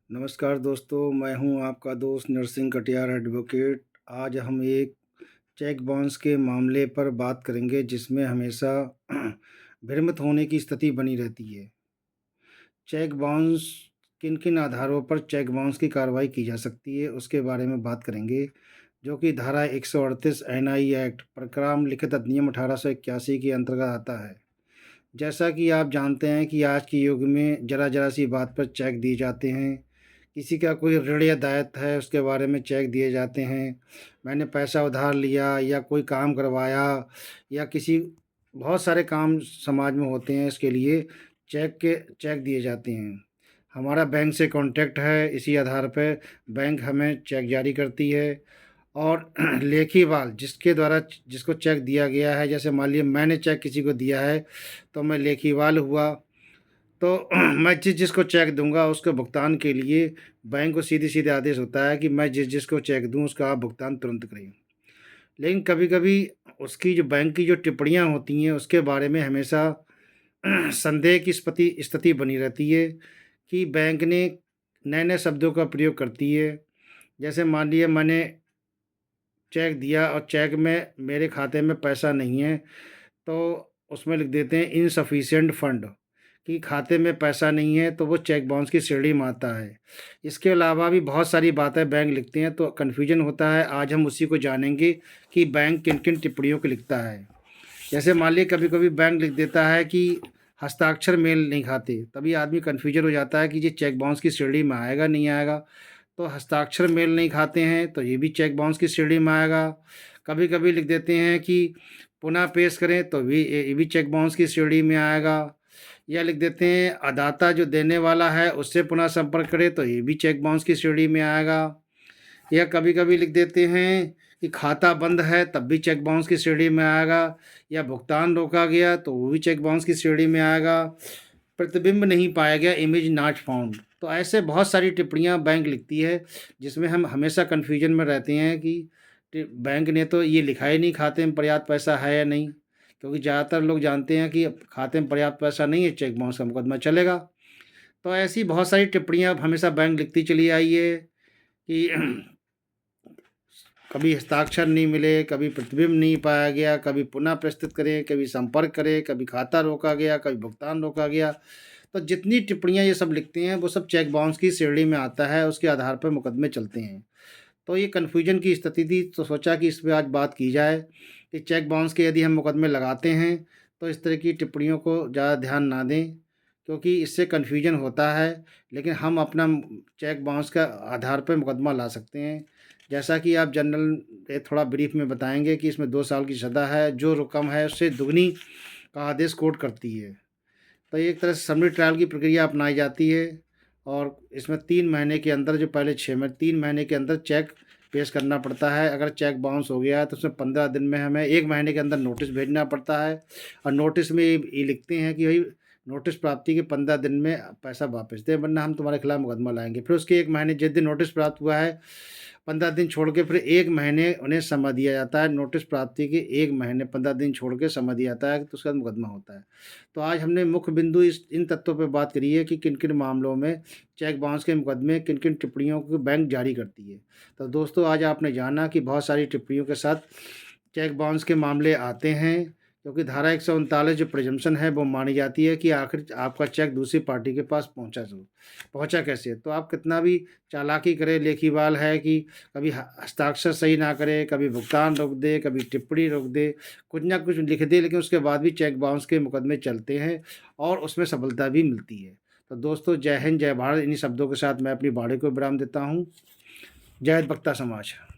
नमस्कार दोस्तों, मैं हूं आपका दोस्त नरसिंह कटियार एडवोकेट। आज हम एक चेक बाउंस के मामले पर बात करेंगे जिसमें हमेशा भ्रमित होने की स्थिति बनी रहती है। चेक बाउंस किन-किन आधारों पर चेक बाउंस की कार्रवाई की जा सकती है, उसके बारे में बात करेंगे, जो कि धारा 138 एनआई एक्ट प्रक्रम लिखित अधिनियम 1881 के अंतर्गत आता है। जैसा कि आप जानते हैं कि आज के युग में ज़रा-ज़रा सी बात पर चेक दिए जाते हैं। किसी का कोई ऋण या दायित्व है, उसके बारे में चेक दिए जाते हैं। मैंने पैसा उधार लिया या कोई काम करवाया या किसी बहुत सारे काम समाज में होते हैं, इसके लिए चेक दिए जाते हैं। हमारा बैंक से कॉन्टैक्ट है, इसी आधार पे बैंक हमें चेक जारी करती है और लेखीवाल जिसके द्वारा जिसको चेक दिया गया है, जैसे मान लीजिए मैंने चेक किसी को दिया है, तो मैं लेखीवाल हुआ, तो मैं जिसको चेक दूँगा उसके भुगतान के लिए बैंक को सीधे-सीधे आदेश होता है कि मैं जिसको चेक दूँ उसका आप भुगतान तुरंत करें। लेकिन कभी-कभी उसकी जो बैंक की जो टिप्पणियाँ होती हैं उसके बारे में हमेशा संदेह की स्थिति बनी रहती है कि बैंक ने नए-नए शब्दों का प्रयोग करती है। जैसे मान लीजिए मैंने चेक दिया और चेक में मेरे खाते में पैसा नहीं है, तो उसमें लिख देते हैं इनसफिशिएंट फंड कि खाते में पैसा नहीं है, तो वो चेक बाउंस की श्रेणी में आता है। इसके अलावा भी बहुत सारी बातें बैंक लिखते हैं, तो कन्फ्यूजन होता है। आज हम उसी को जानेंगे कि बैंक किन-किन टिप्पणियों को लिखता है। जैसे मान लीजिए कभी-कभी बैंक लिख देता है कि हस्ताक्षर मेल नहीं खाते, तभी आदमी कन्फ्यूजन हो जाता है कि ये चेक बाउंस की श्रेणी में आएगा, नहीं आएगा। तो हस्ताक्षर मेल नहीं खाते हैं, तो ये भी चेक बाउंस की श्रेणी में आएगा। कभी-कभी लिख देते हैं कि पुनः पेश करें, तो भी ये भी चेक बाउंस की श्रेणी में आएगा। या लिख देते हैं अदाता जो देने वाला है उससे पुनः संपर्क करें, तो ये भी चेक बाउंस की श्रेणी में आएगा। या कभी-कभी लिख देते हैं कि खाता बंद है, तब भी चेक बाउंस की श्रेणी में आएगा। या भुगतान रोका गया, तो वो भी चेक बाउंस की श्रेणी में आएगा। प्रतिबिंब नहीं पाया गया, इमेज नॉट फाउंड। तो ऐसे बहुत सारी टिप्पणियाँ बैंक लिखती है, जिसमें हम हमेशा कन्फ्यूजन में रहते हैं कि बैंक ने तो ये लिखा ही नहीं खाते में पर्याप्त पैसा है या नहीं, क्योंकि ज़्यादातर लोग जानते हैं कि खाते में पर्याप्त पैसा नहीं है, चेक बाउंस का मुकदमा चलेगा। तो ऐसी बहुत सारी टिप्पणियाँ हमेशा बैंक लिखती चली आई है कि कभी हस्ताक्षर नहीं मिले, कभी प्रतिबिंब नहीं पाया गया, कभी पुनः प्रस्तुत करें, कभी संपर्क करें, कभी खाता रोका गया, कभी भुगतान रोका गया। तो जितनी टिप्पणियाँ ये सब लिखते हैं, वो सब चेक बाउंस की श्रेणी में आता है, उसके आधार पर मुकदमे चलते हैं। तो ये कन्फ्यूजन की स्थिति थी, तो सोचा कि इस पे आज बात की जाए कि चेक बाउंस के यदि हम मुकदमे लगाते हैं, तो इस तरह की टिप्पणियों को ज़्यादा ध्यान ना दें, क्योंकि इससे कन्फ्यूजन होता है। लेकिन हम अपना चेक बाउंस का आधार पर मुकदमा ला सकते हैं। जैसा कि आप जनरल थोड़ा ब्रीफ में बताएँगे कि इसमें 2 साल की सज़ा है, जो रकम है उससे दुगनी का आदेश कोर्ट करती है। तो एक तरह से समरी ट्रायल की प्रक्रिया अपनाई जाती है और इसमें 3 महीने के अंदर जो पहले 3 महीने के अंदर चेक पेश करना पड़ता है। अगर चेक बाउंस हो गया है तो उसमें 15 दिन में हमें 1 महीने के अंदर नोटिस भेजना पड़ता है और नोटिस में ये लिखते हैं कि भई नोटिस प्राप्ति के 15 दिन में पैसा वापस दें, वरना हम तुम्हारे खिलाफ मुकदमा लाएँगे। फिर उसके 1 महीने जिस दिन नोटिस प्राप्त हुआ है, 15 दिन छोड़ के फिर 1 महीने उन्हें समय दिया जाता है। नोटिस प्राप्ति के 1 महीने 15 दिन छोड़ के समय दिया जाता है, तो उसके बाद मुकदमा होता है। तो आज हमने मुख्य बिंदु इन तथ्यों पे बात करी है कि किन-किन मामलों में चेक बाउंस के मुकदमे किन-किन टिप्पणियों को बैंक जारी करती है। तो दोस्तों, आज आपने जाना कि बहुत सारी टिप्पणियों के साथ चेक बाउंस के मामले आते हैं, क्योंकि धारा 139 जो प्रिजम्पशन है वो मानी जाती है कि आखिर आपका चेक दूसरी पार्टी के पास पहुँचा कैसे? तो आप कितना भी चालाकी करें, लेखीवाल है कि कभी हस्ताक्षर सही ना करे, कभी भुगतान रोक दे, कभी टिप्पणी रोक दे, कुछ ना कुछ लिख दे, लेकिन उसके बाद भी चेक बाउंस के मुकदमे चलते हैं और उसमें सफलता भी मिलती है। तो दोस्तों, जय हिंद, जय भारत। इन्हीं शब्दों के साथ मैं अपनी वाणी को विराम देता हूँ। जय हिंद बख्ता समाज।